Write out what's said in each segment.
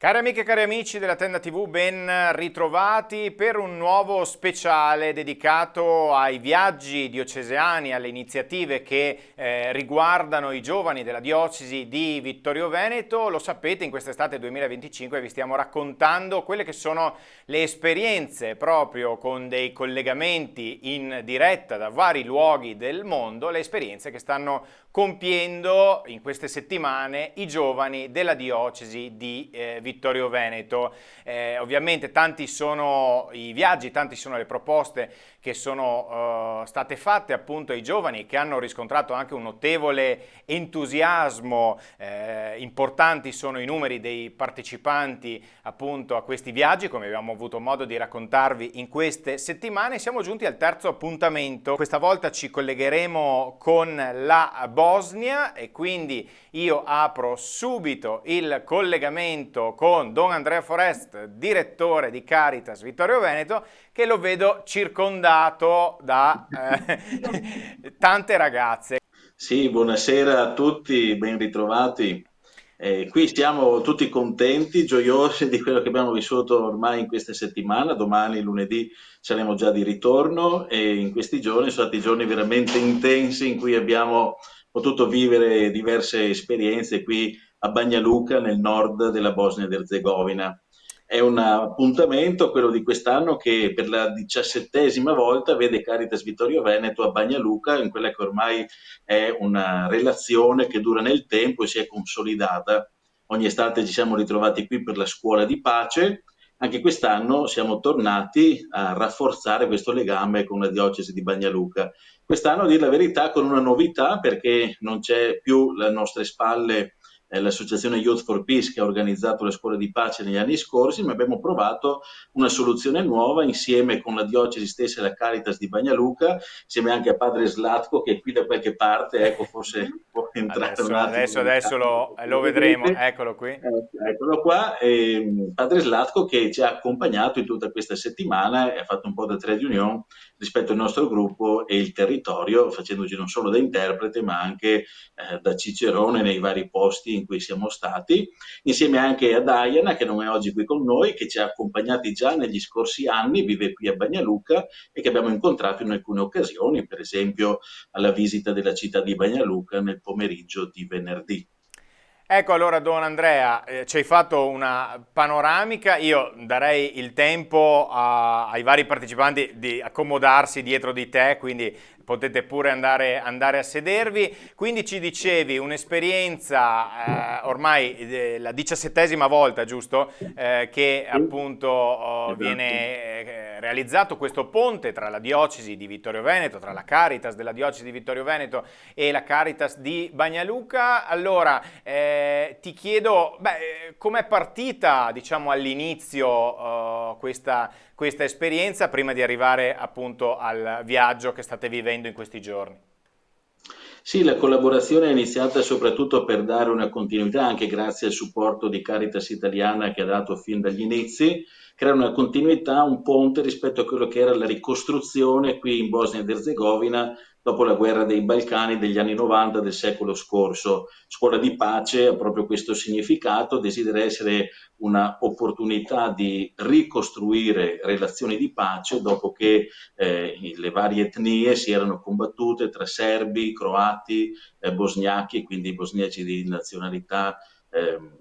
Cari amiche e cari amici della Tenda TV, ben ritrovati per un nuovo speciale dedicato ai viaggi diocesani, alle iniziative che riguardano i giovani della diocesi di Vittorio Veneto. Lo sapete, in quest'estate 2025 vi stiamo raccontando quelle che sono le esperienze proprio con dei collegamenti in diretta da vari luoghi del mondo, le esperienze che stanno compiendo in queste settimane i giovani della diocesi di Vittorio Veneto. Ovviamente tanti sono i viaggi, tanti sono le proposte che sono state fatte appunto ai giovani che hanno riscontrato anche un notevole entusiasmo, importanti sono i numeri dei partecipanti appunto a questi viaggi, come abbiamo avuto modo di raccontarvi in queste settimane. Siamo giunti al terzo appuntamento, questa volta ci collegheremo con la Bosnia e quindi io apro subito il collegamento con Don Andrea Forest, direttore di Caritas Vittorio Veneto, che lo vedo circondato da tante ragazze. Sì, buonasera a tutti, ben ritrovati. Qui siamo tutti contenti, gioiosi di quello che abbiamo vissuto ormai in questa settimana. Domani, lunedì, saremo già di ritorno e in questi giorni sono stati giorni veramente intensi in cui abbiamo potuto vivere diverse esperienze qui a Banja Luka, nel nord della Bosnia ed Erzegovina. È un appuntamento, quello di quest'anno, che per la 17ª volta vede Caritas Vittorio Veneto a Banja Luka, in quella che ormai è una relazione che dura nel tempo e si è consolidata. Ogni estate ci siamo ritrovati qui per la scuola di pace. Anche quest'anno siamo tornati a rafforzare questo legame con la diocesi di Bagnaluca. Quest'anno, a dire la verità, con una novità, perché non c'è più alle nostre spalle l'associazione Youth for Peace che ha organizzato le scuole di pace negli anni scorsi, ma abbiamo provato una soluzione nuova insieme con la diocesi stessa e la Caritas di Bagnaluca, insieme anche a padre Slatko che è qui da qualche parte, ecco, forse può entrare un Adesso, attimo adesso, nel adesso campo, lo lo vedremo, vedrete. eccolo qui. Eccolo qua, padre Slatko che ci ha accompagnato in tutta questa settimana e ha fatto un po' da trade union rispetto al nostro gruppo e il territorio, facendoci non solo da interprete ma anche da cicerone nei vari posti in cui siamo stati, insieme anche a Diana che non è oggi qui con noi, che ci ha accompagnati già negli scorsi anni, vive qui a Bagnaluca e che abbiamo incontrato in alcune occasioni, per esempio alla visita della città di Bagnaluca nel pomeriggio di venerdì. Ecco allora Don Andrea, ci hai fatto una panoramica, io darei il tempo ai vari partecipanti di accomodarsi dietro di te, quindi potete pure andare a sedervi. Quindi ci dicevi un'esperienza, ormai la 17ª volta, giusto? Che Sì, appunto esatto. viene realizzato questo ponte tra la diocesi di Vittorio Veneto, tra la Caritas della diocesi di Vittorio Veneto e la Caritas di Bagnaluca. Allora, ti chiedo, beh, com'è partita, diciamo, all'inizio questa esperienza prima di arrivare appunto al viaggio che state vivendo in questi giorni? Sì, la collaborazione è iniziata soprattutto per dare una continuità, anche grazie al supporto di Caritas Italiana che ha dato fin dagli inizi, creare una continuità, un ponte rispetto a quello che era la ricostruzione qui in Bosnia ed Erzegovina dopo la guerra dei Balcani degli anni 90 del secolo scorso. Scuola di pace ha proprio questo significato, desidera essere una opportunità di ricostruire relazioni di pace dopo che le varie etnie si erano combattute tra serbi, croati, bosniachi, quindi bosniaci di nazionalità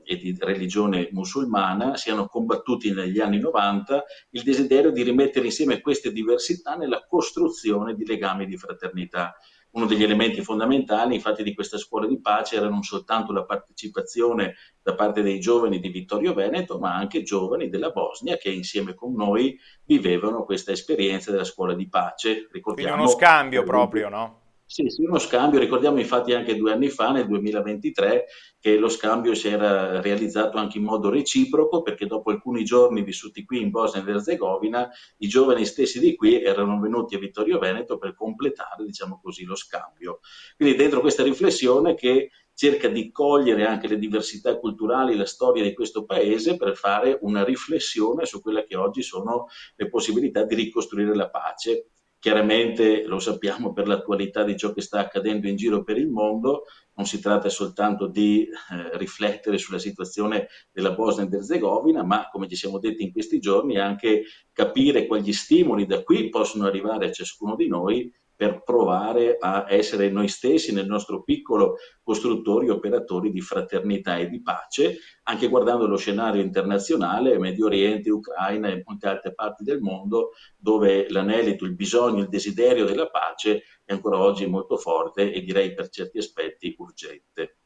e di religione musulmana, si erano combattuti negli anni 90 il desiderio di rimettere insieme queste diversità nella costruzione di legami di fraternità. Uno degli elementi fondamentali, infatti, di questa scuola di pace era non soltanto la partecipazione da parte dei giovani di Vittorio Veneto, ma anche giovani della Bosnia che insieme con noi vivevano questa esperienza della scuola di pace. Quindi uno Ricordiamo, scambio per esempio, proprio, no? sì, sì, uno scambio, ricordiamo infatti anche 2 anni fa, nel 2023, che lo scambio si era realizzato anche in modo reciproco, perché dopo alcuni giorni vissuti qui in Bosnia ed Erzegovina, i giovani stessi di qui erano venuti a Vittorio Veneto per completare, diciamo così, lo scambio. Quindi dentro questa riflessione che cerca di cogliere anche le diversità culturali, la storia di questo paese per fare una riflessione su quelle che oggi sono le possibilità di ricostruire la pace. Chiaramente lo sappiamo per l'attualità di ciò che sta accadendo in giro per il mondo, non si tratta soltanto di riflettere sulla situazione della Bosnia ed Erzegovina, ma come ci siamo detti in questi giorni anche capire quali stimoli da qui possono arrivare a ciascuno di noi per provare a essere noi stessi nel nostro piccolo costruttori e operatori di fraternità e di pace, anche guardando lo scenario internazionale, Medio Oriente, Ucraina e molte altre parti del mondo, dove l'anelito, il bisogno, il desiderio della pace è ancora oggi molto forte e direi per certi aspetti urgente.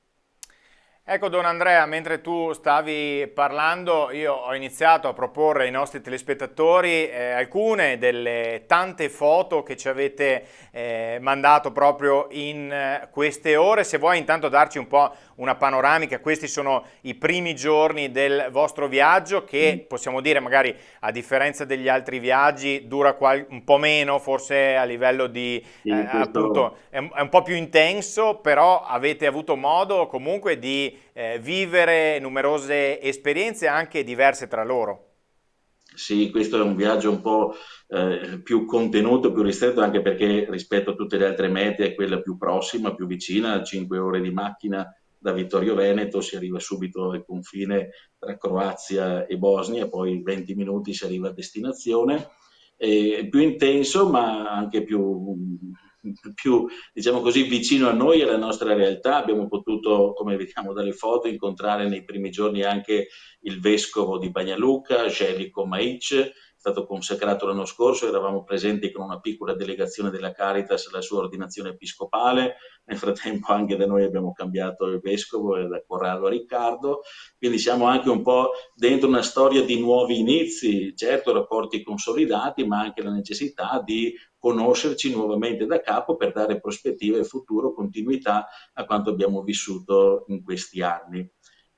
Ecco, Don Andrea, mentre tu stavi parlando, io ho iniziato a proporre ai nostri telespettatori alcune delle tante foto che ci avete mandato proprio in queste ore. Se vuoi intanto darci un po' una panoramica, questi sono i primi giorni del vostro viaggio che possiamo dire magari a differenza degli altri viaggi dura un po' meno, forse a livello di In questo appunto è un po' più intenso, però avete avuto modo comunque di vivere numerose esperienze anche diverse tra loro. Sì, questo è un viaggio un po' più contenuto, più ristretto, anche perché rispetto a tutte le altre mete è quella più prossima, più vicina, 5 ore di macchina da Vittorio Veneto, si arriva subito al confine tra Croazia e Bosnia, poi 20 minuti si arriva a destinazione. Più intenso, ma anche più, diciamo così, vicino a noi e alla nostra realtà. Abbiamo potuto, come vediamo dalle foto, incontrare nei primi giorni anche il vescovo di Banja Željko Maić, è stato consacrato l'anno scorso, eravamo presenti con una piccola delegazione della Caritas alla sua ordinazione episcopale, nel frattempo anche da noi abbiamo cambiato il vescovo da Corrado a Riccardo, quindi siamo anche un po' dentro una storia di nuovi inizi, certo rapporti consolidati, ma anche la necessità di conoscerci nuovamente da capo per dare prospettive e futuro, continuità a quanto abbiamo vissuto in questi anni.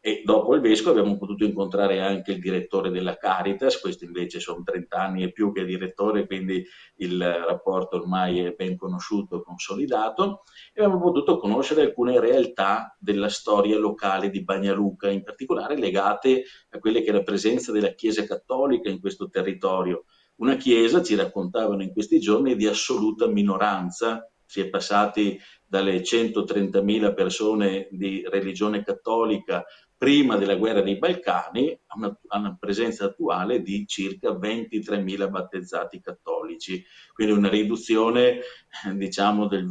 E dopo il vescovo abbiamo potuto incontrare anche il direttore della Caritas, questo invece sono 30 anni e più che è direttore, quindi il rapporto ormai è ben conosciuto e consolidato, e abbiamo potuto conoscere alcune realtà della storia locale di Bagnaluca, in particolare legate a quelle che è la presenza della Chiesa Cattolica in questo territorio. Una Chiesa, ci raccontavano in questi giorni, di assoluta minoranza, si è passati dalle 130.000 persone di religione cattolica prima della guerra dei Balcani a una presenza attuale di circa 23.000 battezzati cattolici, quindi una riduzione diciamo al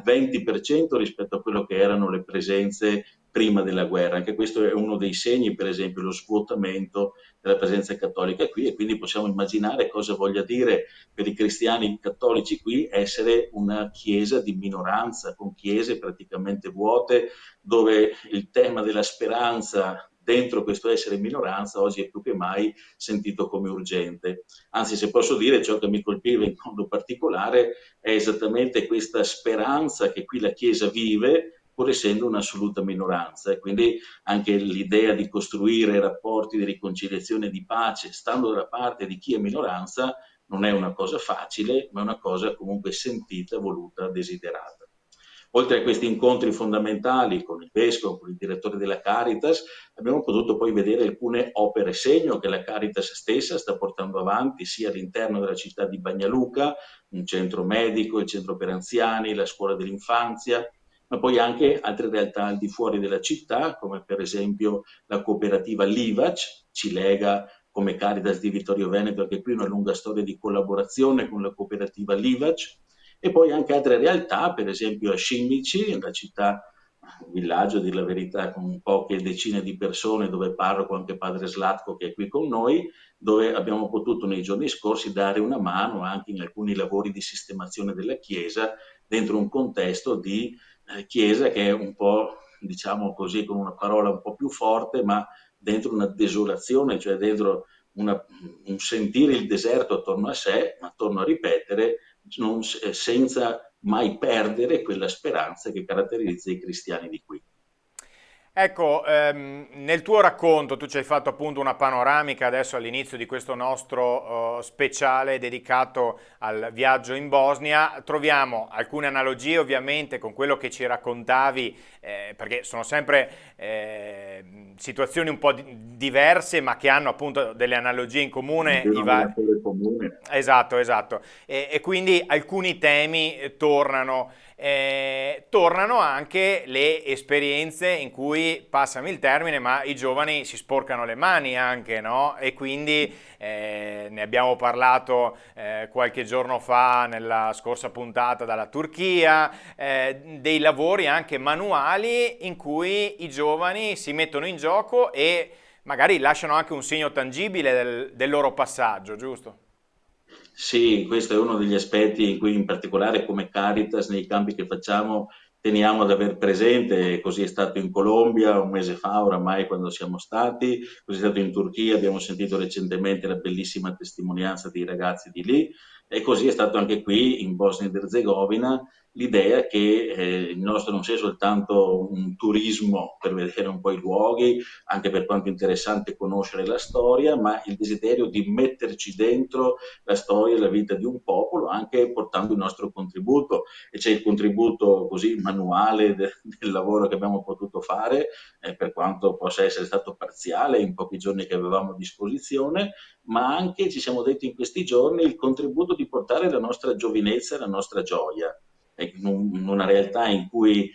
20% rispetto a quello che erano le presenze prima della guerra. Anche questo è uno dei segni, per esempio, lo svuotamento della presenza cattolica qui, e quindi possiamo immaginare cosa voglia dire per i cristiani cattolici qui essere una chiesa di minoranza, con chiese praticamente vuote, dove il tema della speranza dentro questo essere minoranza oggi è più che mai sentito come urgente. Anzi, se posso dire, ciò che mi colpiva in modo particolare è esattamente questa speranza che qui la Chiesa vive, pur essendo un'assoluta minoranza, e quindi anche l'idea di costruire rapporti di riconciliazione e di pace, stando dalla parte di chi è minoranza, non è una cosa facile, ma è una cosa comunque sentita, voluta, desiderata. Oltre a questi incontri fondamentali con il vescovo, con il direttore della Caritas, abbiamo potuto poi vedere alcune opere segno che la Caritas stessa sta portando avanti sia all'interno della città di Bagnaluca, un centro medico, il centro per anziani, la scuola dell'infanzia, ma poi anche altre realtà al di fuori della città, come per esempio la cooperativa Livac, ci lega come Caritas di Vittorio Veneto anche qui una lunga storia di collaborazione con la cooperativa Livac, e poi anche altre realtà, per esempio a Scimici, una città, un villaggio, a dir la verità, con poche decine di persone, dove parroco anche padre Slatko che è qui con noi, dove abbiamo potuto nei giorni scorsi dare una mano anche in alcuni lavori di sistemazione della chiesa, dentro un contesto di chiesa che è un po', diciamo così, con una parola un po' più forte, ma dentro una desolazione, cioè dentro un sentire il deserto attorno a sé, ma torno a ripetere, senza mai perdere quella speranza che caratterizza i cristiani di qui. Ecco, nel tuo racconto tu ci hai fatto appunto una panoramica adesso all'inizio di questo nostro speciale dedicato al viaggio in Bosnia. Troviamo alcune analogie ovviamente con quello che ci raccontavi, perché sono sempre situazioni un po' diverse, ma che hanno appunto delle analogie in Un comune. denominatore comune. Esatto, esatto. E quindi alcuni temi tornano. Tornano anche le esperienze in cui, passami il termine, ma i giovani si sporcano le mani anche, no? E quindi ne abbiamo parlato qualche giorno fa nella scorsa puntata dalla Turchia, dei lavori anche manuali in cui i giovani si mettono in gioco e magari lasciano anche un segno tangibile del loro passaggio, giusto? Sì, questo è uno degli aspetti in cui in particolare come Caritas nei campi che facciamo teniamo ad aver presente, così è stato in Colombia un mese fa oramai quando siamo stati, così è stato in Turchia, abbiamo sentito recentemente la bellissima testimonianza dei ragazzi di lì e così è stato anche qui in Bosnia ed Erzegovina. L'idea che il nostro non sia soltanto un turismo per vedere un po' i luoghi, anche per quanto è interessante conoscere la storia, ma il desiderio di metterci dentro la storia e la vita di un popolo, anche portando il nostro contributo. E c'è il contributo così manuale del lavoro che abbiamo potuto fare, per quanto possa essere stato parziale in pochi giorni che avevamo a disposizione, ma anche ci siamo detti in questi giorni il contributo di portare la nostra giovinezza e la nostra gioia. In una realtà in cui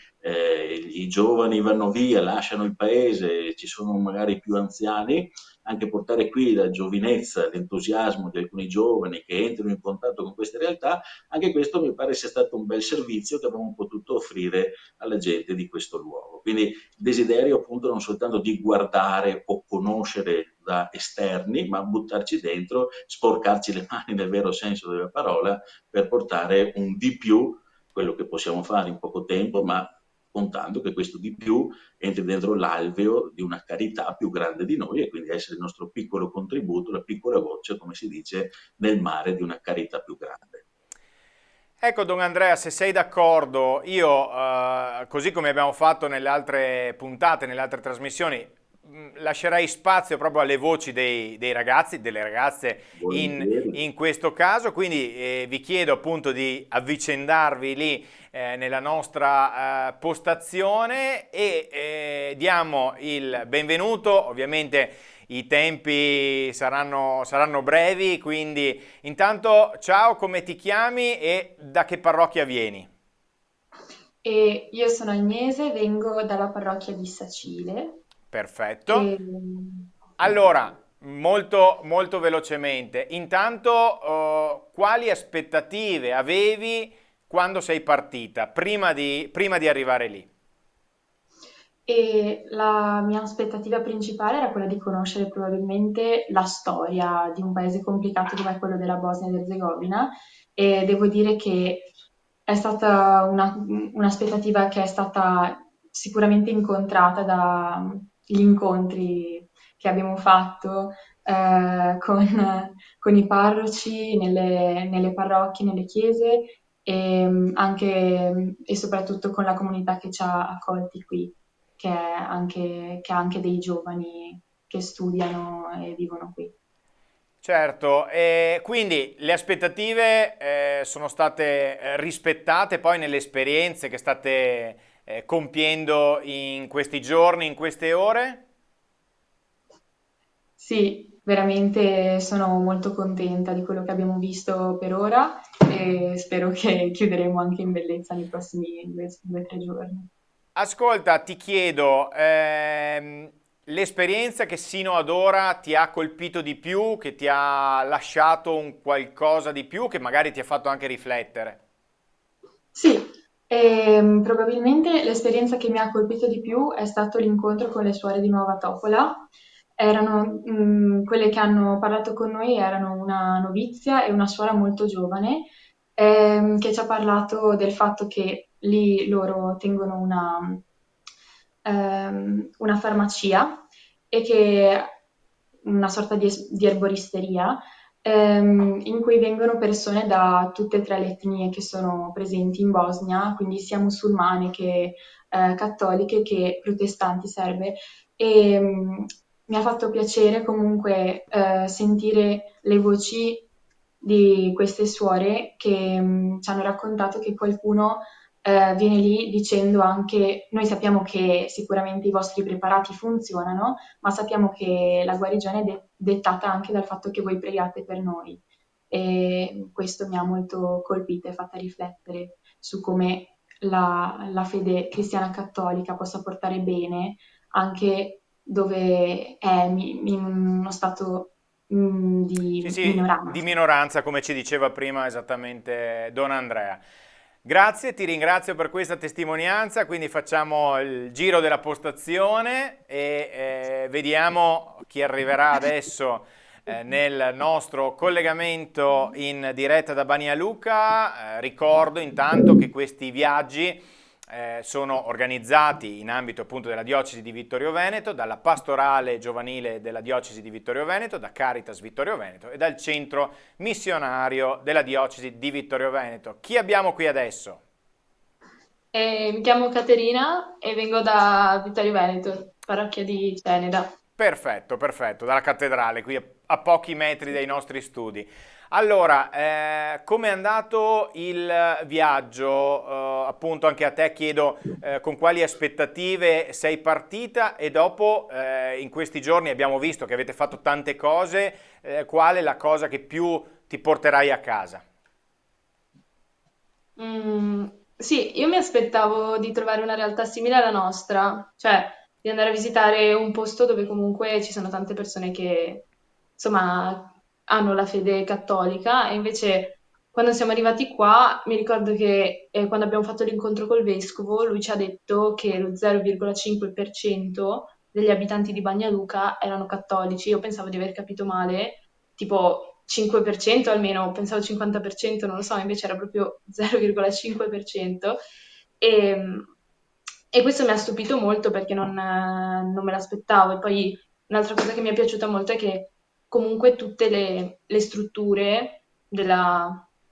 i giovani vanno via, lasciano il paese, ci sono magari più anziani, anche portare qui la giovinezza, l'entusiasmo di alcuni giovani che entrano in contatto con queste realtà, anche questo mi pare sia stato un bel servizio che abbiamo potuto offrire alla gente di questo luogo. Quindi il desiderio appunto non soltanto di guardare o conoscere da esterni, ma buttarci dentro, sporcarci le mani nel vero senso della parola per portare un di più, quello che possiamo fare in poco tempo, ma contando che questo di più entri dentro l'alveo di una carità più grande di noi e quindi essere il nostro piccolo contributo, la piccola goccia, come si dice, nel mare di una carità più grande. Ecco, Don Andrea, se sei d'accordo, io, così come abbiamo fatto nelle altre puntate, nelle altre trasmissioni, lascerei spazio proprio alle voci dei ragazzi, delle ragazze Volentieri. in questo caso, quindi vi chiedo appunto di avvicendarvi lì nella nostra postazione e diamo il benvenuto, ovviamente i tempi saranno brevi, quindi intanto ciao, come ti chiami e da che parrocchia vieni? E io sono Agnese, vengo dalla parrocchia di Sacile. Perfetto. E... Allora, molto, molto velocemente, intanto quali aspettative avevi quando sei partita, prima di arrivare lì? E la mia aspettativa principale era quella di conoscere probabilmente la storia di un paese complicato come quello della Bosnia ed Erzegovina e devo dire che è stata un'aspettativa che è stata sicuramente incontrata dagli incontri che abbiamo fatto con i parroci nelle parrocchie, nelle chiese e anche e soprattutto con la comunità che ci ha accolti qui che ha anche dei giovani che studiano e vivono qui. Certo, e quindi le aspettative sono state rispettate poi nelle esperienze che state compiendo in questi giorni, in queste ore? Sì, veramente sono molto contenta di quello che abbiamo visto per ora e spero che chiuderemo anche in bellezza nei prossimi 2 o 3 giorni. Ascolta, ti chiedo, l'esperienza che sino ad ora ti ha colpito di più, che ti ha lasciato un qualcosa di più, che magari ti ha fatto anche riflettere? Sì, probabilmente l'esperienza che mi ha colpito di più è stato l'incontro con le suore di Nuova Topola. Quelle che hanno parlato con noi erano una novizia e una suora molto giovane, che ci ha parlato del fatto che lì loro tengono una farmacia e che una sorta di erboristeria in cui vengono persone da tutte e tre le etnie che sono presenti in Bosnia, quindi sia musulmane che cattoliche che protestanti serve. E mi ha fatto piacere comunque sentire le voci di queste suore che ci hanno raccontato che qualcuno viene lì dicendo anche, noi sappiamo che sicuramente i vostri preparati funzionano, ma sappiamo che la guarigione è dettata anche dal fatto che voi pregate per noi. E questo mi ha molto colpita e fatta riflettere su come la fede cristiana cattolica possa portare bene anche dove è in uno stato Sì, di sì, di minoranza. minoranza, come ci diceva prima esattamente Don Andrea. Grazie, ti ringrazio per questa testimonianza, quindi facciamo il giro della postazione e vediamo chi arriverà adesso nel nostro collegamento in diretta da Banialuca. Ricordo intanto che questi viaggi sono organizzati in ambito appunto della diocesi di Vittorio Veneto, dalla pastorale giovanile della diocesi di Vittorio Veneto, da Caritas Vittorio Veneto e dal centro missionario della diocesi di Vittorio Veneto. Chi abbiamo qui adesso? Mi chiamo Caterina e vengo da Vittorio Veneto, parrocchia di Ceneda. Perfetto, perfetto, dalla cattedrale, qui a pochi metri dai nostri studi. Allora, come è andato il viaggio? Appunto, anche a te chiedo con quali aspettative sei partita e dopo, in questi giorni abbiamo visto che avete fatto tante cose, qual è la cosa che più ti porterai a casa? Mm, sì, io mi aspettavo di trovare una realtà simile alla nostra, cioè di andare a visitare un posto dove comunque ci sono tante persone che, insomma, hanno la fede cattolica e invece quando siamo arrivati qua mi ricordo che quando abbiamo fatto l'incontro col vescovo lui ci ha detto che lo 0,5% degli abitanti di Bagnaluca erano cattolici. Io pensavo di aver capito male, tipo 5% almeno, pensavo 50%, non lo so, invece era proprio 0,5%. E, e questo mi ha stupito molto perché non me l'aspettavo. E poi un'altra cosa che mi è piaciuta molto è che comunque tutte le strutture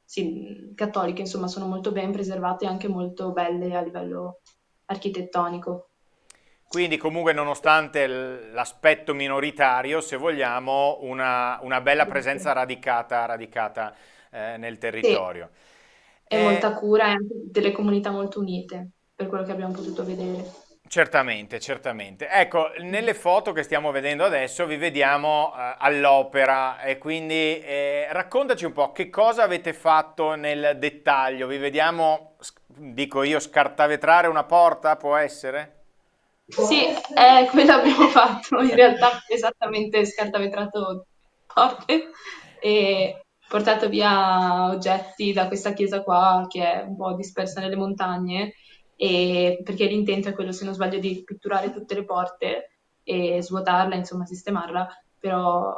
sì, cattoliche, insomma, sono molto ben preservate e anche molto belle a livello architettonico. Quindi comunque nonostante l'aspetto minoritario, se vogliamo, una bella presenza radicata nel Sì, territorio. e molta Eh, cura e anche delle comunità molto unite, per quello che abbiamo potuto vedere. Certamente, certamente. Ecco, nelle foto che stiamo vedendo adesso vi vediamo all'opera e quindi raccontaci un po' che cosa avete fatto nel dettaglio. Vi vediamo, dico io, scartavetrare una porta, può essere? Sì, quello abbiamo fatto, in realtà esattamente scartavetrato porte e portato via oggetti da questa chiesa qua che è un po' dispersa nelle montagne, perché l'intento è quello, se non sbaglio, di pitturare tutte le porte e svuotarla, insomma, sistemarla, però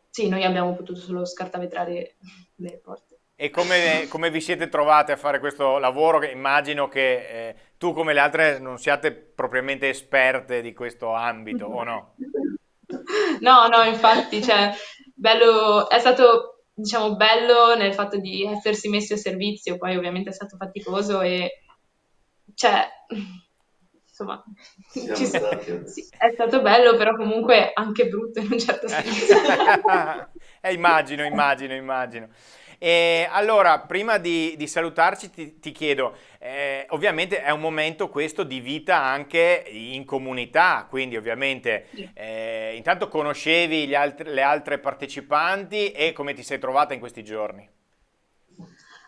sì, noi abbiamo potuto solo scartavetrare le porte. E come vi siete trovate a fare questo lavoro? Che immagino che tu come le altre non siate propriamente esperte di questo ambito, o no? No, no, infatti, cioè, bello, è stato, diciamo, bello nel fatto di essersi messi a servizio, poi ovviamente è stato faticoso e, cioè, insomma, Siamo stati. sì, è stato bello, però comunque anche brutto in un certo senso. Immagino, immagino, immagino. E allora, prima di salutarci, ti chiedo, ovviamente è un momento questo di vita anche in comunità, quindi ovviamente intanto conoscevi le altre partecipanti e come ti sei trovata in questi giorni?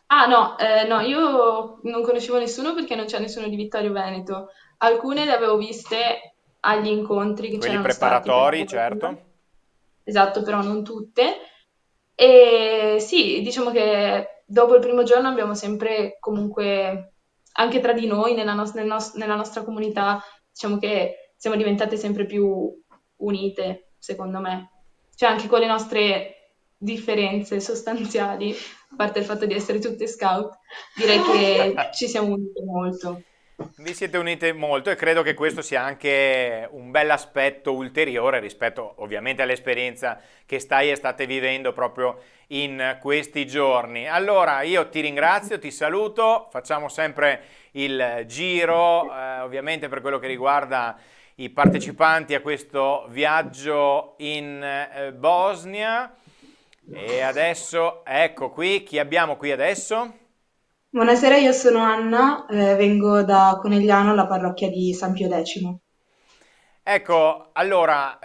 Ah, no, no, io non conoscevo nessuno perché non c'è nessuno di Vittorio Veneto. Alcune le avevo viste agli incontri che Quelli c'erano stati per la preparatori, Volta. certo. Esatto, però non tutte. E sì, diciamo che dopo il primo giorno abbiamo sempre comunque, anche tra di noi, nella nostra comunità, diciamo che siamo diventate sempre più unite, secondo me. Cioè anche con le nostre differenze sostanziali, a parte il fatto di essere tutte scout, direi che ci siamo unite molto. Vi siete unite molto e credo che questo sia anche un bel aspetto ulteriore rispetto ovviamente all'esperienza che stai e state vivendo proprio in questi giorni. Allora io ti ringrazio, ti saluto, facciamo sempre il giro, ovviamente per quello che riguarda i partecipanti a questo viaggio in Bosnia. E adesso, ecco qui, chi abbiamo qui adesso? Buonasera, io sono Anna, vengo da Conegliano, la parrocchia di San Pio X. Ecco, allora,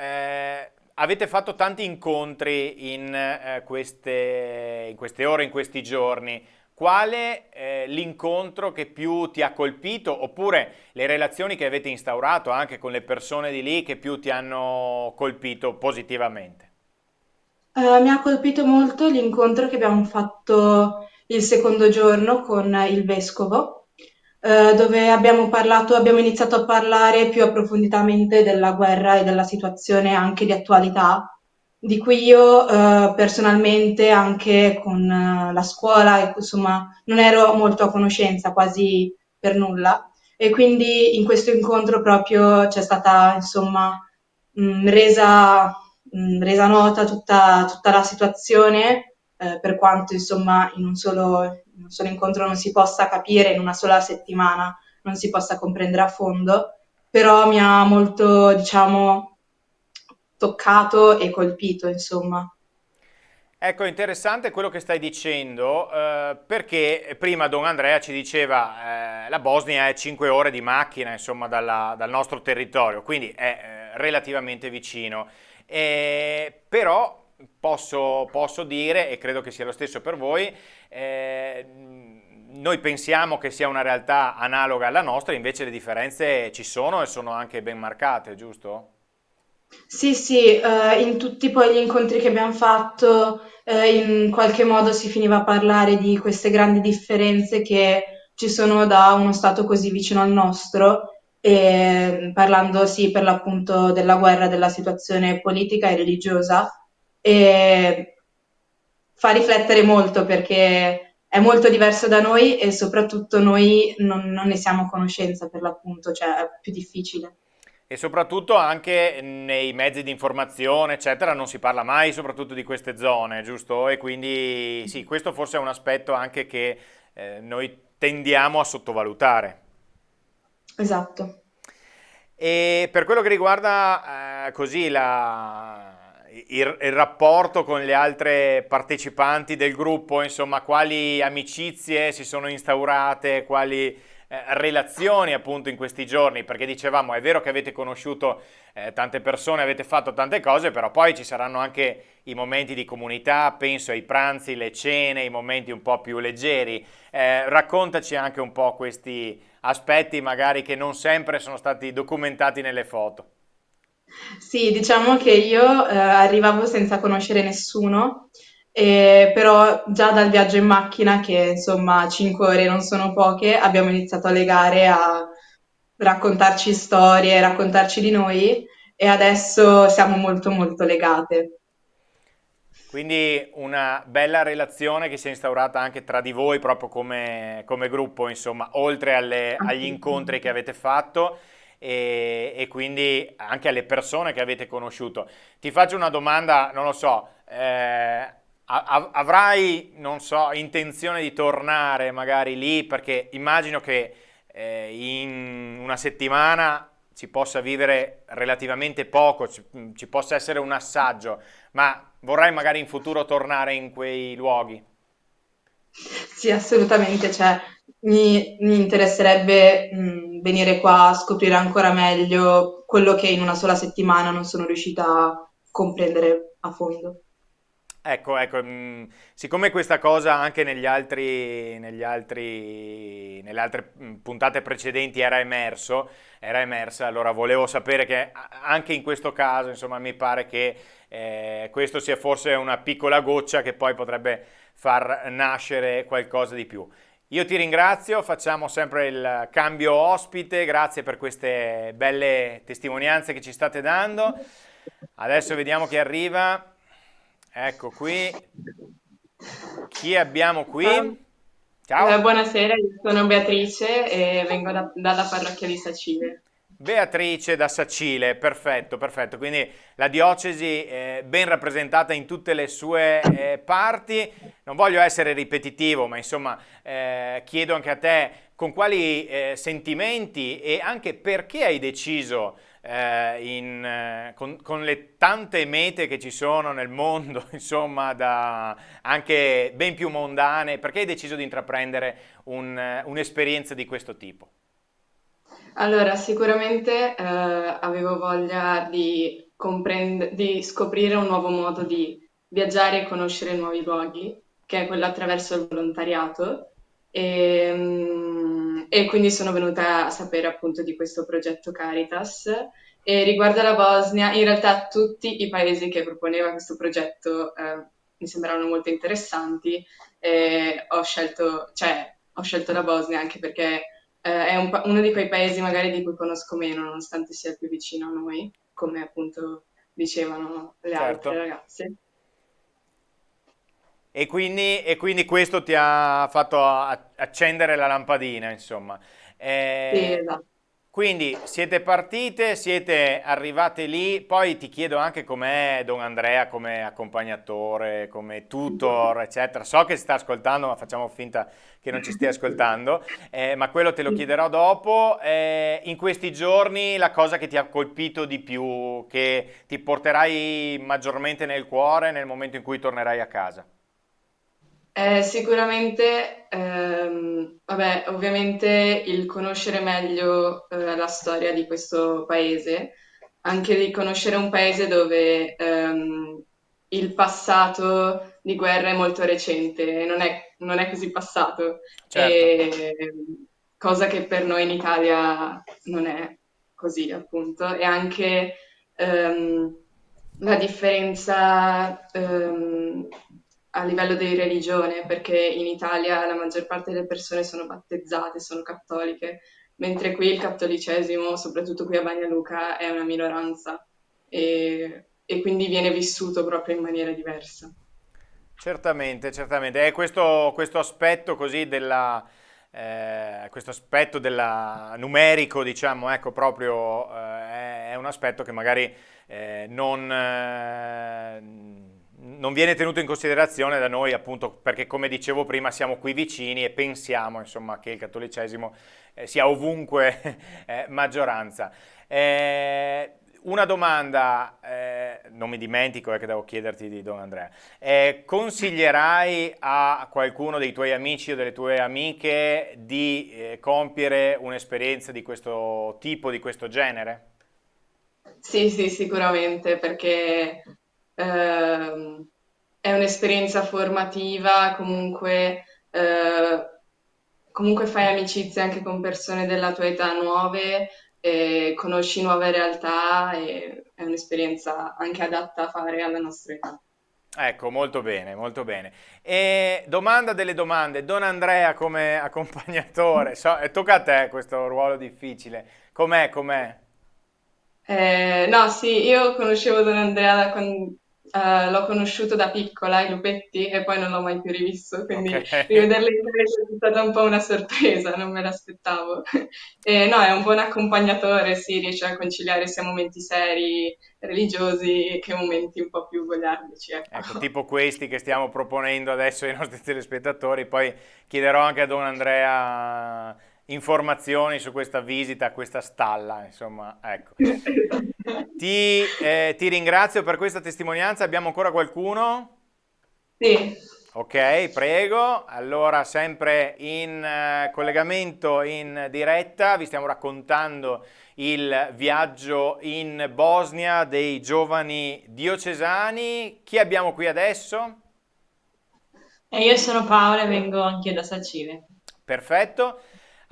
avete fatto tanti incontri in queste ore, in questi giorni. Quale l'incontro che più ti ha colpito, oppure le relazioni che avete instaurato anche con le persone di lì che più ti hanno colpito positivamente? Mi ha colpito molto l'incontro che abbiamo fatto il secondo giorno con il vescovo, dove abbiamo iniziato a parlare più approfonditamente della guerra e della situazione anche di attualità, di cui io personalmente anche con la scuola, insomma, non ero molto a conoscenza, quasi per nulla. E quindi in questo incontro proprio c'è stata, insomma, resa nota tutta la situazione, per quanto insomma in un solo incontro non si possa capire, in una sola settimana non si possa comprendere a fondo, però mi ha molto, diciamo, toccato e colpito, insomma. Ecco, interessante quello che stai dicendo, perché prima Don Andrea ci diceva la Bosnia è 5 ore di macchina, insomma, dal nostro territorio, quindi è relativamente vicino. Però posso dire, e credo che sia lo stesso per voi, noi pensiamo che sia una realtà analoga alla nostra, invece le differenze ci sono e sono anche ben marcate, giusto? Sì, sì, in tutti poi gli incontri che abbiam fatto, in qualche modo si finiva a parlare di queste grandi differenze che ci sono da uno stato così vicino al nostro, parlando sì per l'appunto della guerra, della situazione politica e religiosa, e fa riflettere molto perché è molto diverso da noi e soprattutto noi non ne siamo a conoscenza per l'appunto, cioè è più difficile. E soprattutto anche nei mezzi di informazione, eccetera, non si parla mai soprattutto di queste zone, giusto? E quindi sì, questo forse è un aspetto anche che noi tendiamo a sottovalutare. Esatto. E per quello che riguarda così il rapporto con le altre partecipanti del gruppo, insomma, quali amicizie si sono instaurate, quali relazioni appunto in questi giorni, perché dicevamo, è vero che avete conosciuto tante persone, avete fatto tante cose, però poi ci saranno anche i momenti di comunità, penso ai pranzi, le cene, i momenti un po' più leggeri. Raccontaci anche un po' questi aspetti magari che non sempre sono stati documentati nelle foto. Sì, diciamo che io arrivavo senza conoscere nessuno, però già dal viaggio in macchina, che insomma 5 ore non sono poche, abbiamo iniziato a legare, a raccontarci storie, raccontarci di noi e adesso siamo molto molto legate. Quindi una bella relazione che si è instaurata anche tra di voi proprio come gruppo, insomma, oltre agli incontri che Assolutamente. avete fatto e quindi anche alle persone che avete conosciuto. Ti faccio una domanda, non lo so, avrai, non so, intenzione di tornare magari lì? Perché immagino che in una settimana si possa vivere relativamente poco, ci possa essere un assaggio, ma vorrai magari in futuro tornare in quei luoghi. Sì, assolutamente, cioè, mi interesserebbe venire qua a scoprire ancora meglio quello che in una sola settimana non sono riuscita a comprendere a fondo. Ecco, siccome questa cosa anche nelle altre puntate precedenti era emersa, allora volevo sapere che anche in questo caso, insomma, mi pare che questo sia forse una piccola goccia che poi potrebbe far nascere qualcosa di più. Io ti ringrazio, facciamo sempre il cambio ospite, grazie per queste belle testimonianze che ci state dando. Adesso vediamo chi arriva. Ecco qui. Chi abbiamo Um, qui? Ciao. Buonasera, io sono Beatrice e vengo dalla parrocchia di Sacile. Beatrice da Sacile, perfetto, perfetto. Quindi la diocesi ben rappresentata in tutte le sue parti. Non voglio essere ripetitivo, ma insomma chiedo anche a te con quali sentimenti e anche perché hai deciso con le tante mete che ci sono nel mondo, insomma, anche ben più mondane, perché hai deciso di intraprendere un'esperienza di questo tipo? Allora, sicuramente avevo voglia di scoprire un nuovo modo di viaggiare e conoscere nuovi luoghi, che è quello attraverso il volontariato. E quindi sono venuta a sapere appunto di questo progetto Caritas. E riguardo alla Bosnia, in realtà tutti i paesi che proponeva questo progetto mi sembravano molto interessanti e ho scelto la Bosnia anche perché è uno di quei paesi magari di cui conosco meno, nonostante sia il più vicino a noi, come appunto dicevano le altre Certo. ragazze. E quindi questo ti ha fatto accendere la lampadina, insomma. Sì, Eh, esatto. quindi siete partite, siete arrivate lì, poi ti chiedo anche com'è Don Andrea come accompagnatore, come tutor, eccetera. So che si sta ascoltando, ma facciamo finta che non ci stia ascoltando, ma quello te lo chiederò dopo. In questi giorni la cosa che ti ha colpito di più, che ti porterai maggiormente nel cuore nel momento in cui tornerai a casa? Sicuramente, vabbè, ovviamente il conoscere meglio la storia di questo paese, anche di conoscere un paese dove il passato di guerra è molto recente, non è così passato, Certo. e, cosa che per noi in Italia non è così, appunto, e anche ehm, la differenza a livello di religione, perché in Italia la maggior parte delle persone sono battezzate, sono cattoliche, mentre qui il cattolicesimo, soprattutto qui a Bagnaluca, è una minoranza e quindi viene vissuto proprio in maniera diversa. Certamente, certamente. È questo aspetto così questo aspetto della numerico, diciamo, ecco, proprio è un aspetto che magari non viene tenuto in considerazione da noi, appunto, perché come dicevo prima siamo qui vicini e pensiamo, insomma, che il cattolicesimo sia ovunque maggioranza. Una domanda, non mi dimentico che devo chiederti di Don Andrea. Consiglierai a qualcuno dei tuoi amici o delle tue amiche di compiere un'esperienza di questo tipo, di questo genere? Sì, sì, sicuramente, perché ehm, è un'esperienza formativa, comunque fai amicizia anche con persone della tua età nuove, conosci nuove realtà e è un'esperienza anche adatta a fare alla nostra età. Ecco, molto bene, molto bene. E domanda delle domande, Don Andrea come accompagnatore, tocca a te questo ruolo difficile. Com'è, com'è? No, sì, io conoscevo Don Andrea l'ho conosciuto da piccola, ai Lupetti, e poi non l'ho mai più rivisto, Ok. quindi rivederlo in televisione è stata un po' una sorpresa, non me l'aspettavo. No, è un buon accompagnatore, sì, riesce a conciliare sia momenti seri, religiosi, che momenti un po' più goliardici, ecco. Ecco, tipo questi che stiamo proponendo adesso ai nostri telespettatori, poi chiederò anche a Don Andrea informazioni su questa visita a questa stalla, insomma, ecco. Ti ringrazio per questa testimonianza, abbiamo ancora qualcuno? Sì. Ok, prego. Allora, sempre in collegamento in diretta, vi stiamo raccontando il viaggio in Bosnia dei giovani diocesani. Chi abbiamo qui adesso? E io sono Paola e vengo anche da Sacile. Perfetto.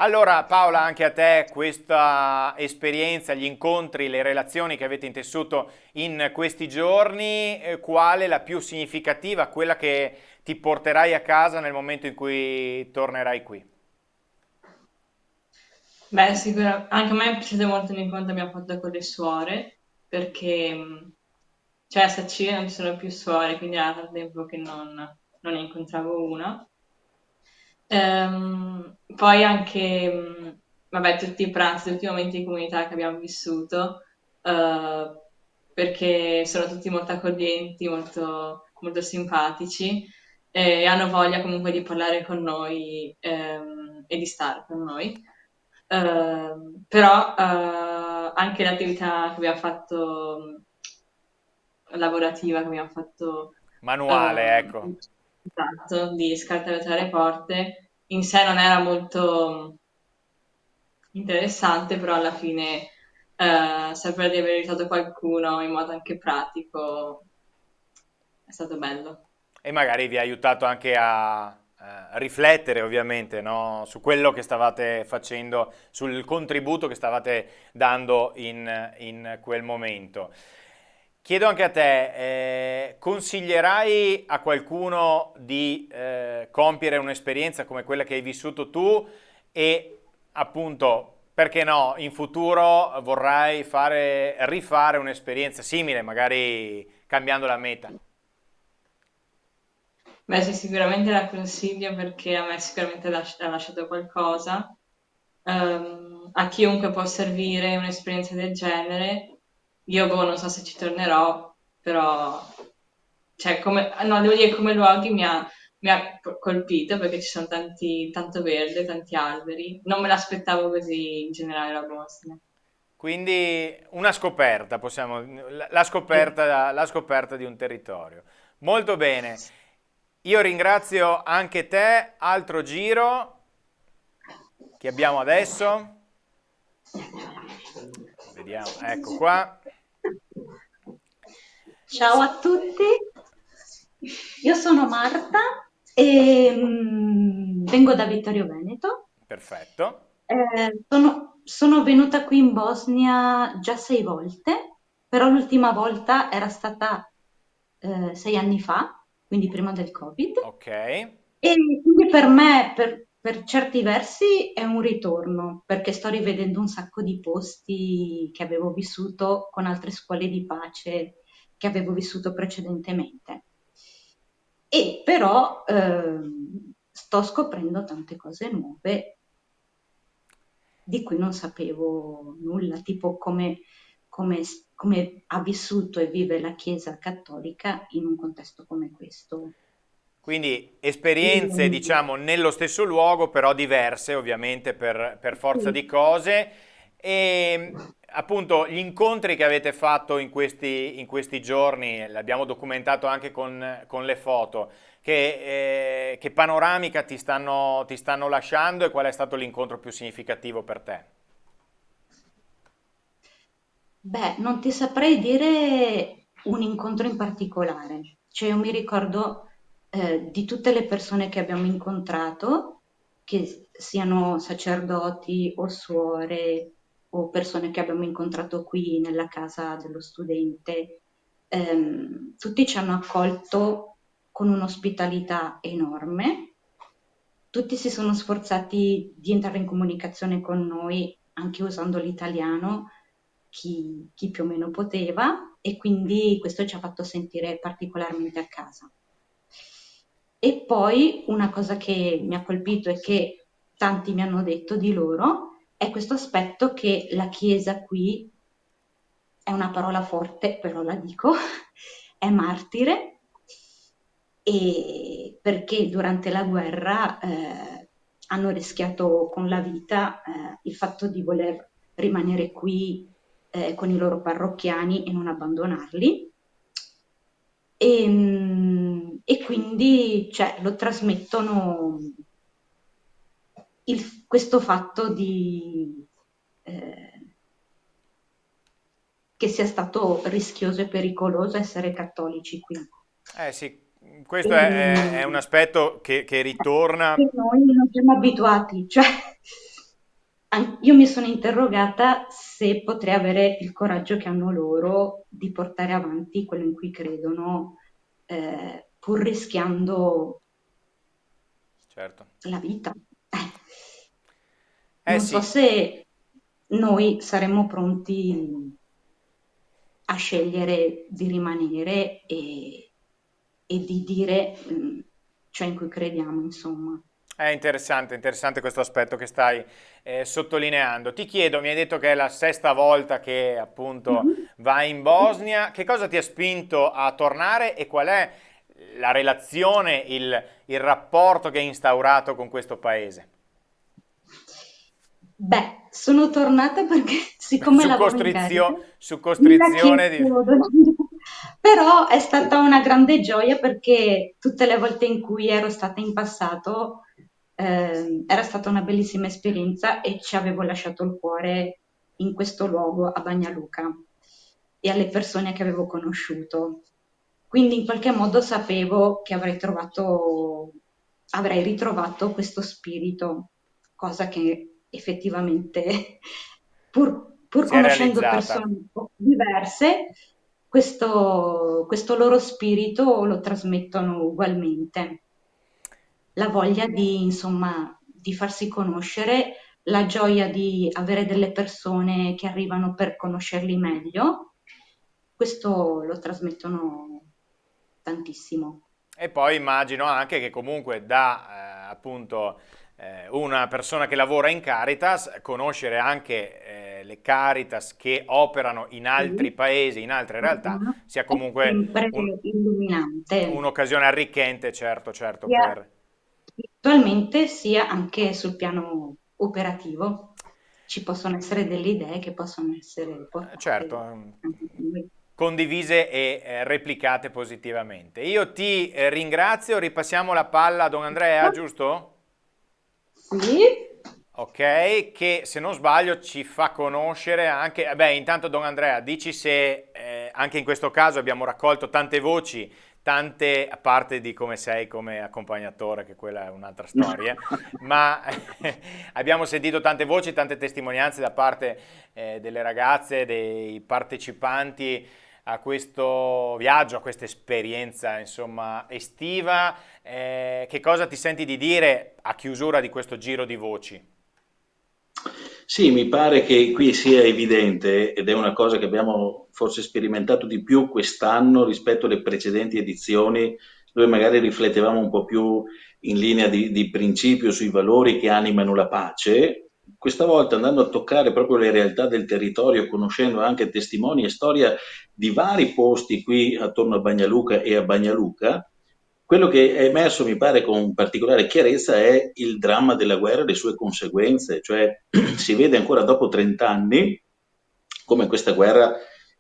Allora, Paola, anche a te questa esperienza, gli incontri, le relazioni che avete intessuto in questi giorni, qual è la più significativa, quella che ti porterai a casa nel momento in cui tornerai qui? Beh, sicuramente anche a me è piaciuto molto l'incontro che abbiamo fatto con le suore, perché cioè a Sacile non ci sono più suore, quindi era tanto tempo che non ne incontravo una. Poi anche, vabbè, tutti i pranzi, tutti i momenti di comunità che abbiamo vissuto, eh, perché sono tutti molto accoglienti, molto simpatici e hanno voglia comunque di parlare con noi, e di stare con noi. Però anche l'attività che abbiamo fatto, lavorativa che abbiamo fatto, Manuale, ecco. esatto, di scartabellare le porte, in sé non era molto interessante, però alla fine sapere di aver aiutato qualcuno in modo anche pratico è stato bello. E magari vi ha aiutato anche a riflettere, ovviamente, no? Su quello che stavate facendo, sul contributo che stavate dando in quel momento. Chiedo anche a te, consiglierai a qualcuno di compiere un'esperienza come quella che hai vissuto tu e appunto, perché no, in futuro vorrai rifare un'esperienza simile, magari cambiando la meta? Beh, sì, sicuramente la consiglio perché a me sicuramente ha lasciato qualcosa. A chiunque può servire un'esperienza del genere. Io, boh, non so se ci tornerò, però, cioè, no, devo dire come luoghi mi ha colpito perché ci sono tanto verde, tanti alberi. Non me l'aspettavo così in generale la Bosnia. Quindi una scoperta, Sì. la scoperta di un territorio. Molto bene. Io ringrazio anche te. Altro giro che abbiamo adesso. Vediamo, ecco qua. Ciao a tutti, io sono Marta e vengo da Vittorio Veneto. Perfetto. Sono venuta qui in Bosnia già 6 volte, però l'ultima volta era stata 6 anni fa, quindi prima del Covid. Ok. E quindi per me, per certi versi, è un ritorno, perché sto rivedendo un sacco di posti che avevo vissuto con altre scuole di pace che avevo vissuto precedentemente. E però sto scoprendo tante cose nuove di cui non sapevo nulla, tipo come ha vissuto e vive la Chiesa cattolica in un contesto come questo. Quindi esperienze, E- diciamo, nello stesso luogo, però diverse, ovviamente, per forza sì, di cose. E appunto gli incontri che avete fatto in questi giorni, l'abbiamo documentato anche con le foto, che panoramica ti stanno lasciando e qual è stato l'incontro più significativo per te? beh, non ti saprei dire un incontro in particolare. Cioè, io mi ricordo di tutte le persone che abbiamo incontrato, che siano sacerdoti o suore o persone che abbiamo incontrato qui nella casa dello studente, tutti ci hanno accolto con un'ospitalità enorme. Tutti si sono sforzati di entrare in comunicazione con noi anche usando l'italiano, chi più o meno poteva, e quindi questo ci ha fatto sentire particolarmente a casa. E poi una cosa che mi ha colpito e che tanti mi hanno detto di loro è questo aspetto che la Chiesa qui, è una parola forte, però la dico, è martire, e perché durante la guerra hanno rischiato con la vita il fatto di voler rimanere qui con i loro parrocchiani e non abbandonarli. E quindi cioè, lo trasmettono questo fatto eh, che sia stato rischioso e pericoloso essere cattolici qui. Eh sì, questo è un E, aspetto che ritorna. che noi non siamo abituati, cioè io mi sono interrogata se potrei avere il coraggio che hanno loro di portare avanti quello in cui credono, pur rischiando Certo. la vita. Eh Non so sì. se noi saremmo pronti a scegliere di rimanere e di dire ciò in cui crediamo, insomma. È interessante questo aspetto che stai sottolineando. Ti chiedo, mi hai detto che è la sesta volta che appunto Mhm. vai in Bosnia, che cosa ti ha spinto a tornare e qual è la relazione, il rapporto che hai instaurato con questo paese? Beh, sono tornata perché siccome Su lavoro in Caritas, su me la costrizione di... chiedo, però è stata una grande gioia perché tutte le volte in cui ero stata in passato era stata una bellissima esperienza e ci avevo lasciato il cuore in questo luogo a Bagnaluca e alle persone che avevo conosciuto. Quindi in qualche modo sapevo che avrei ritrovato questo spirito, cosa che effettivamente, pur Si è conoscendo realizzata. persone un po' diverse, questo loro spirito lo trasmettono ugualmente. La voglia di, insomma, di farsi conoscere, la gioia di avere delle persone che arrivano per conoscerli meglio, questo lo trasmettono tantissimo. E poi immagino anche che comunque da appunto una persona che lavora in Caritas, conoscere anche le Caritas che operano in altri Sì, paesi, in altre realtà, sia è comunque sempre illuminante, un'occasione arricchente, certo, certo, sia per... virtualmente sia anche sul piano operativo. Ci possono essere delle idee che possono essere certo, portate anche da noi. condivise e replicate positivamente. Io ti ringrazio, ripassiamo la palla a Don Andrea, giusto? Sì? Ok, che se non sbaglio ci fa conoscere anche, beh, intanto Don Andrea, dici se anche in questo caso abbiamo raccolto tante voci, tante, a parte di come sei come accompagnatore, che quella è un'altra storia, ma abbiamo sentito tante voci, tante testimonianze da parte delle ragazze, dei partecipanti a questo viaggio, a questa esperienza, insomma, estiva. Che cosa ti senti di dire a chiusura di questo giro di voci? Sì, mi pare che qui sia evidente, ed è una cosa che abbiamo forse sperimentato di più quest'anno rispetto alle precedenti edizioni, dove magari riflettevamo un po' più in linea di principio sui valori che animano la pace. Questa volta andando a toccare proprio le realtà del territorio, conoscendo anche testimoni e storia di vari posti qui attorno a Bagnaluca e a Bagnaluca, quello che è emerso, mi pare, con particolare chiarezza è il dramma della guerra e le sue conseguenze, cioè si vede ancora dopo 30 anni come questa guerra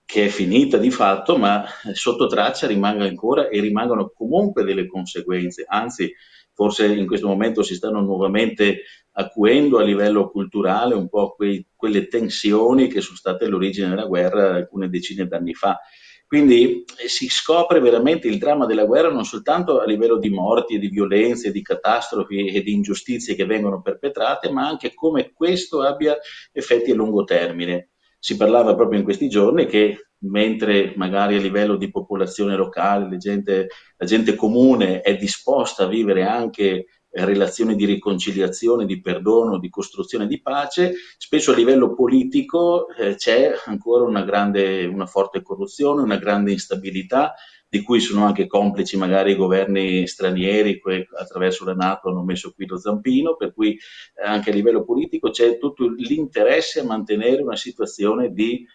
che è finita di fatto, ma sotto traccia rimanga ancora e rimangono comunque delle conseguenze, anzi forse in questo momento si stanno nuovamente acuendo a livello culturale un po' quelle tensioni che sono state all'origine della guerra alcune decine d'anni fa. Quindi si scopre veramente il dramma della guerra non soltanto a livello di morti e di violenze, di catastrofi e di ingiustizie che vengono perpetrate, ma anche come questo abbia effetti a lungo termine. Si parlava proprio in questi giorni che mentre magari a livello di popolazione locale la gente comune è disposta a vivere anche relazioni di riconciliazione, di perdono, di costruzione di pace, spesso a livello politico c'è ancora una forte corruzione, una grande instabilità, di cui sono anche complici magari i governi stranieri che attraverso la Nato hanno messo qui lo zampino, per cui anche a livello politico c'è tutto l'interesse a mantenere una situazione di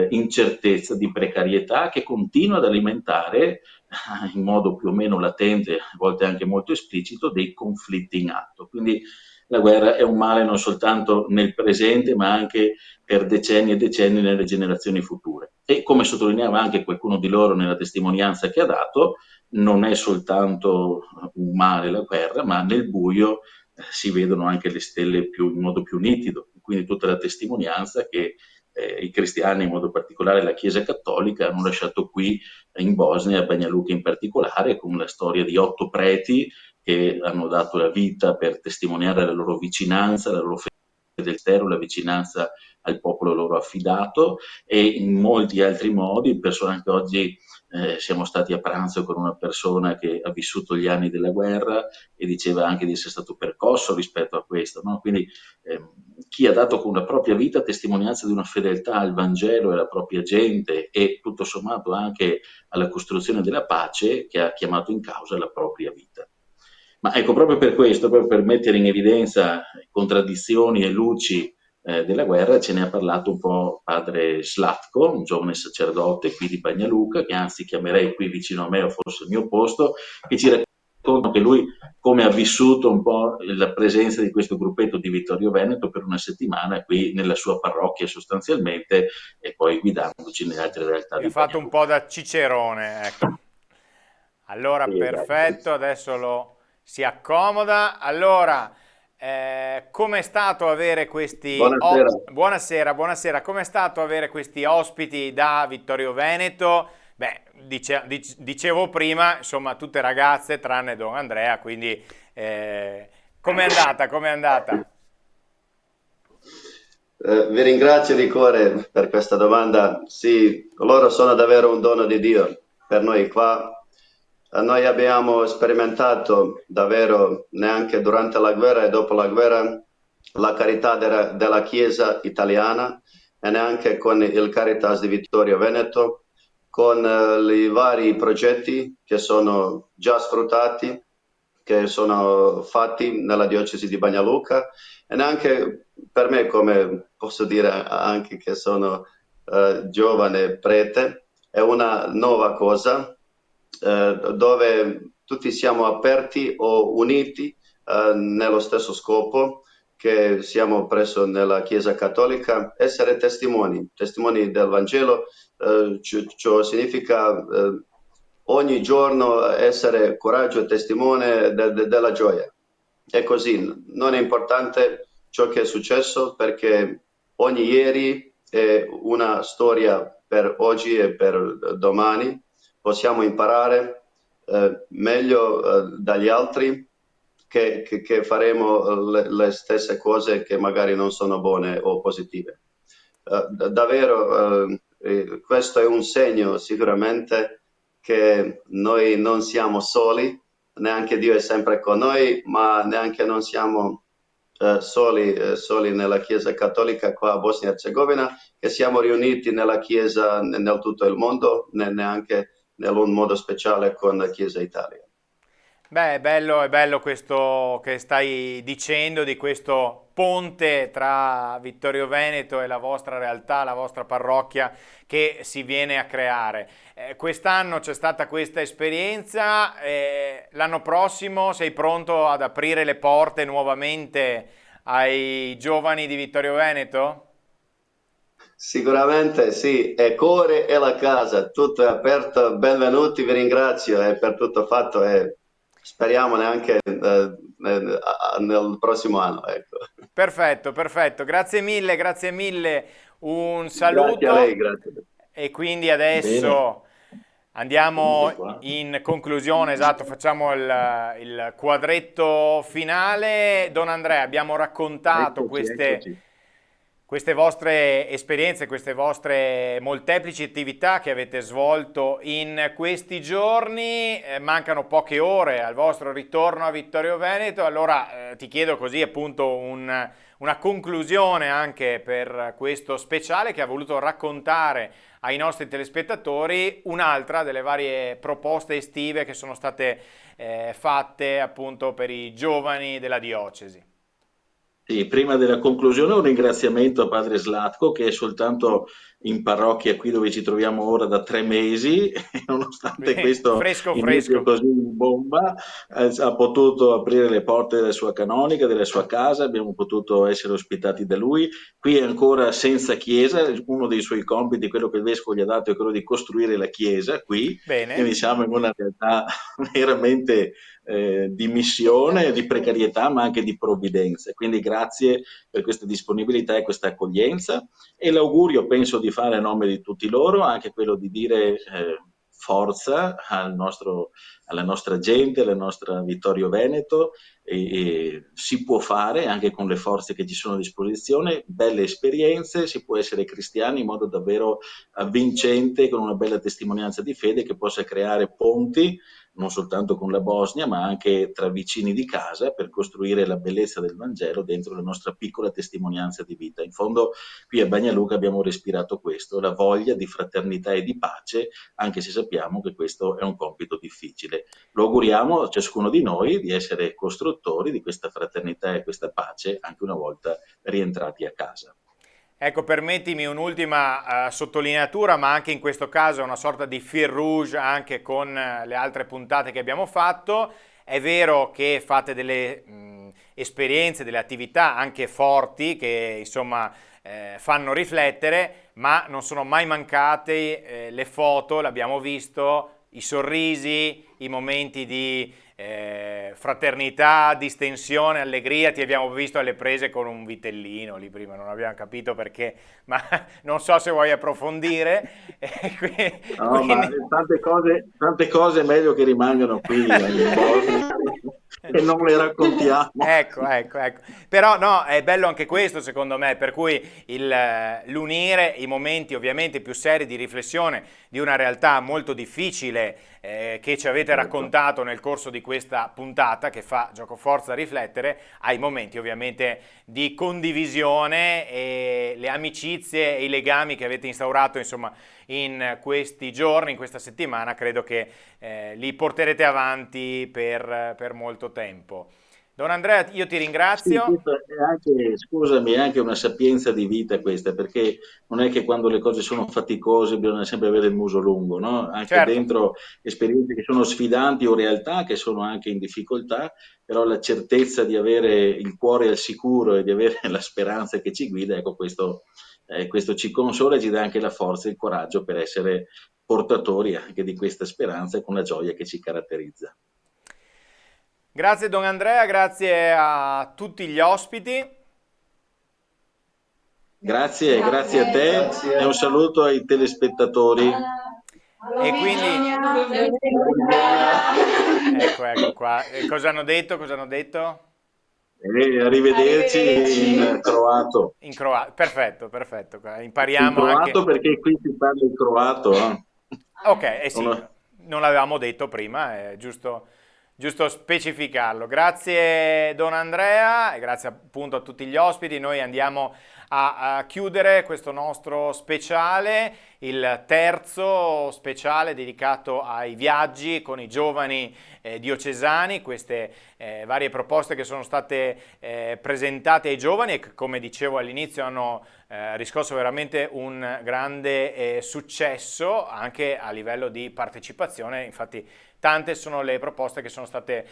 incertezza, di precarietà che continua ad alimentare in modo più o meno latente, a volte anche molto esplicito, dei conflitti in atto. Quindi la guerra è un male non soltanto nel presente, ma anche per decenni e decenni nelle generazioni future. E come sottolineava anche qualcuno di loro nella testimonianza che ha dato, non è soltanto un male la guerra, ma nel buio si vedono anche le stelle in modo più nitido. Quindi tutta la testimonianza che i cristiani, in modo particolare la Chiesa Cattolica, hanno lasciato qui in Bosnia, a Banja Luka in particolare, con la storia di 8 preti che hanno dato la vita per testimoniare la loro vicinanza, la loro fedeltà, la vicinanza al popolo loro affidato e in molti altri modi, anche oggi siamo stati a pranzo con una persona che ha vissuto gli anni della guerra e diceva anche di essere stato percosso rispetto a questo, no? Quindi chi ha dato con la propria vita testimonianza di una fedeltà al Vangelo e alla propria gente e tutto sommato anche alla costruzione della pace che ha chiamato in causa la propria vita. Ma ecco, proprio per questo, proprio per mettere in evidenza contraddizioni e luci della guerra, ce ne ha parlato un po' padre Slatko, un giovane sacerdote qui di Bagnaluca, che anzi chiamerei qui vicino a me, o forse il mio posto, che ci racconta che lui come ha vissuto un po' la presenza di questo gruppetto di Vittorio Veneto per una settimana qui nella sua parrocchia sostanzialmente, e poi guidandoci nelle altre realtà Vi ha di fatto un po' Bagnaluca. da cicerone, ecco. Allora, Sì, perfetto, esatto. adesso lo si accomoda. Allora, com'è stato avere questi... Buonasera. Buonasera, buonasera. Com'è stato avere questi ospiti da Vittorio Veneto? Beh, dicevo prima, insomma, tutte ragazze tranne Don Andrea, quindi com'è andata? Com'è andata? Vi ringrazio di cuore per questa domanda. Sì, loro sono davvero un dono di Dio per noi qua. Noi abbiamo sperimentato davvero, neanche durante la guerra e dopo la guerra, la carità della Chiesa italiana, e neanche con il Caritas di Vittorio Veneto, con i vari progetti che sono già sfruttati, che sono fatti nella diocesi di Bagnaluca, e neanche per me, come posso dire anche che sono giovane prete, è una nuova cosa dove tutti siamo aperti o uniti nello stesso scopo, che siamo presso nella Chiesa Cattolica, essere testimoni, testimoni del Vangelo. Ciò significa ogni giorno essere coraggio e testimone della gioia. È così, non è importante ciò che è successo, perché ogni ieri è una storia per oggi e per domani. Possiamo imparare meglio dagli altri, che faremo le stesse cose che magari non sono buone o positive. Davvero, questo è un segno sicuramente che noi non siamo soli, neanche Dio è sempre con noi, ma neanche non siamo soli nella Chiesa Cattolica qua a Bosnia e Herzegovina, che siamo riuniti nella Chiesa nel tutto il mondo, neanche in un modo speciale con la Chiesa Italia. Beh, è bello questo che stai dicendo di questo ponte tra Vittorio Veneto e la vostra realtà, la vostra parrocchia che si viene a creare. Quest'anno c'è stata questa esperienza, l'anno prossimo sei pronto ad aprire le porte nuovamente ai giovani di Vittorio Veneto? Sicuramente sì, è cuore e la casa, tutto è aperto, benvenuti, vi ringrazio per tutto fatto, e speriamo neanche nel prossimo anno. Ecco. Perfetto, perfetto, grazie mille, un Grazie a lei, saluto grazie. e quindi Bene, adesso comunque andiamo qua. in conclusione, esatto, facciamo il quadretto finale. Don Andrea, abbiamo raccontato Eccoci, eccoci. queste vostre esperienze, queste vostre molteplici attività che avete svolto in questi giorni. Mancano poche ore al vostro ritorno a Vittorio Veneto, allora ti chiedo così appunto una conclusione anche per questo speciale che ha voluto raccontare ai nostri telespettatori un'altra delle varie proposte estive che sono state fatte appunto per i giovani della diocesi. Sì, prima della conclusione un ringraziamento a padre Slatko, che è soltanto in parrocchia qui dove ci troviamo ora da 3 mesi, e nonostante questo Fresco inizio fresco. così in bomba, ha potuto aprire le porte della sua canonica, della sua casa, abbiamo potuto essere ospitati da lui. Qui è ancora senza chiesa, uno dei suoi compiti, quello che il vescovo gli ha dato, è quello di costruire la chiesa qui, quindi Bene. siamo in una realtà veramente di missione, di precarietà, ma anche di provvidenza. Quindi grazie per questa disponibilità e questa accoglienza, e l'augurio penso di fare a nome di tutti loro anche quello di dire forza alla nostra gente, alla nostra Vittorio Veneto, e si può fare anche con le forze che ci sono a disposizione, belle esperienze, si può essere cristiani in modo davvero avvincente, con una bella testimonianza di fede che possa creare ponti non soltanto con la Bosnia, ma anche tra vicini di casa, per costruire la bellezza del Vangelo dentro la nostra piccola testimonianza di vita. In fondo, qui a Bagnaluca abbiamo respirato questo, la voglia di fraternità e di pace, anche se sappiamo che questo è un compito difficile. Lo auguriamo a ciascuno di noi di essere costruttori di questa fraternità e questa pace, anche una volta rientrati a casa. Ecco, permettimi un'ultima sottolineatura, ma anche in questo caso è una sorta di fil rouge anche con le altre puntate che abbiamo fatto. È vero che fate delle esperienze, delle attività anche forti che insomma fanno riflettere, ma non sono mai mancate le foto, l'abbiamo visto, i sorrisi, i momenti di fraternità, distensione, allegria. Ti abbiamo visto alle prese con un vitellino lì prima, non abbiamo capito perché, ma non so se vuoi approfondire. No, ma tante cose è meglio che rimangano qui in Bosnia e non le raccontiamo. Ecco. Però no, è bello anche questo secondo me, per cui l'unire i momenti ovviamente più seri di riflessione di una realtà molto difficile che ci avete raccontato nel corso di questa puntata, che fa giocoforza riflettere, ai momenti ovviamente di condivisione e le amicizie e i legami che avete instaurato insomma in questi giorni, in questa settimana. Credo che li porterete avanti per molto tempo. Don Andrea, io ti ringrazio. Sì, scusami, è anche una sapienza di vita questa, perché non è che quando le cose sono faticose bisogna sempre avere il muso lungo, no? Anche Certo. dentro esperienze che sono sfidanti o realtà che sono anche in difficoltà, però la certezza di avere il cuore al sicuro e di avere la speranza che ci guida, ecco, questo ci consola e ci dà anche la forza e il coraggio per essere portatori anche di questa speranza con la gioia che ci caratterizza. Grazie Don Andrea, grazie a tutti gli ospiti. Grazie a te Grazie. e un saluto ai telespettatori. E quindi ecco qua. E cosa hanno detto? E arrivederci in croato. In croato. Perfetto. In Impariamo croato anche. perché qui si parla il croato. Ok, sì, non l'avevamo detto prima, è giusto specificarlo. Grazie Don Andrea e grazie appunto a tutti gli ospiti. Noi andiamo a chiudere questo nostro speciale, il terzo speciale dedicato ai viaggi con i giovani diocesani, queste varie proposte che sono state presentate ai giovani e che, come dicevo all'inizio, hanno riscosso veramente un grande successo anche a livello di partecipazione. Infatti tante sono le proposte che sono state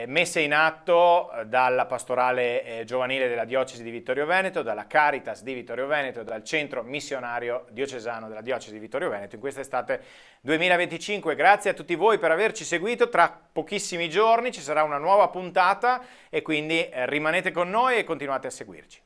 messe in atto dalla pastorale giovanile della diocesi di Vittorio Veneto, dalla Caritas di Vittorio Veneto e dal centro missionario diocesano della diocesi di Vittorio Veneto in quest'estate 2025. Grazie a tutti voi per averci seguito. Tra pochissimi giorni ci sarà una nuova puntata e quindi rimanete con noi e continuate a seguirci.